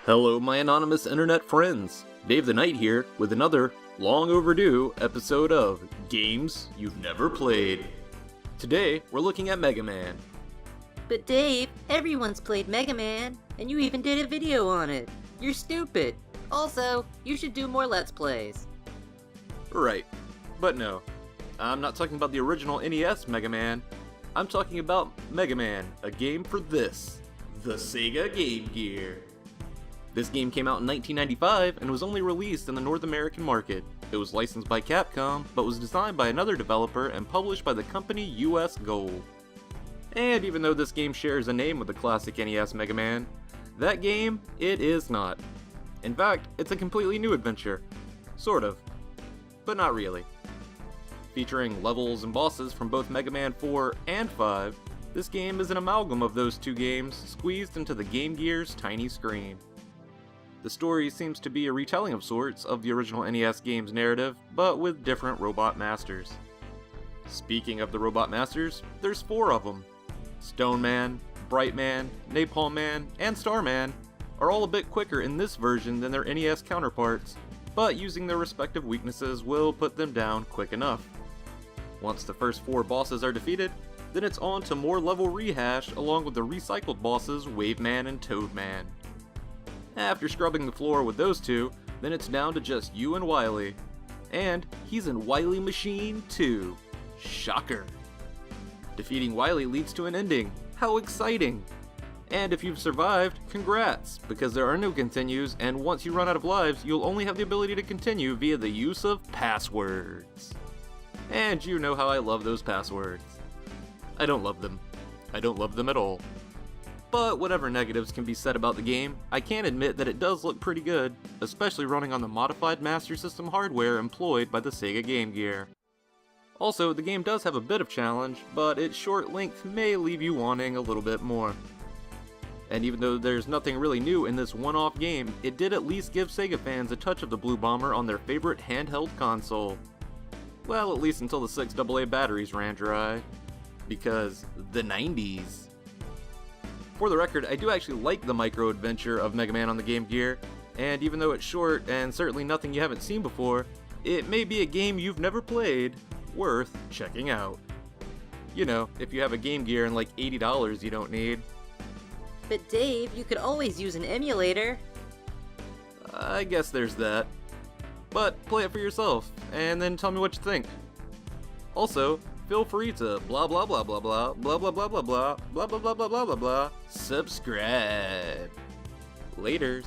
Hello, my anonymous internet friends. Dave the Knight here with another long overdue episode of Games You've Never Played. Today, we're looking at Mega Man. But Dave, everyone's played Mega Man, and you even did a video on it. You're stupid. Also, you should do more Let's Plays. Right, but no. I'm not talking about the original NES Mega Man. I'm talking about Mega Man, a game for this, the Sega Game Gear. This game came out in 1995 and was only released in the North American market. It was licensed by Capcom, but was designed by another developer and published by the company US Gold. And even though this game shares a name with the classic NES Mega Man, that game, it is not. In fact, it's a completely new adventure. Sort of. But not really. Featuring levels and bosses from both Mega Man 4 and 5, this game is an amalgam of those two games squeezed into the Game Gear's tiny screen. The story seems to be a retelling of sorts of the original NES game's narrative, but with different robot masters. Speaking of the robot masters, there's 4 of them. Stone Man, Bright Man, Napalm Man, and Starman are all a bit quicker in this version than their NES counterparts, but using their respective weaknesses will put them down quick enough. Once the first 4 bosses are defeated, then it's on to more level rehash along with the recycled bosses Wave Man and Toad Man. After scrubbing the floor with those 2, then it's down to just you and Wily. And he's in Wily Machine 2. Shocker. Defeating Wily leads to an ending. How exciting! And if you've survived, congrats, because there are no continues, and once you run out of lives, you'll only have the ability to continue via the use of passwords. And you know how I love those passwords. I don't love them. I don't love them at all. But whatever negatives can be said about the game, I can admit that it does look pretty good, especially running on the modified Master System hardware employed by the Sega Game Gear. Also, the game does have a bit of challenge, but its short length may leave you wanting a little bit more. And even though there's nothing really new in this one-off game, it did at least give Sega fans a touch of the Blue Bomber on their favorite handheld console. Well, at least until the 6 AA batteries ran dry. Because the 90s. For the record, I do actually like the micro-adventure of Mega Man on the Game Gear, and even though it's short and certainly nothing you haven't seen before, it may be a game you've never played, worth checking out. You know, if you have a Game Gear and like $80 you don't need. But Dave, you could always use an emulator. I guess there's that. But play it for yourself, and then tell me what you think. Also, feel free to blah blah blah blah blah blah blah blah blah blah blah blah blah blah blah blah blah subscribe. Laters.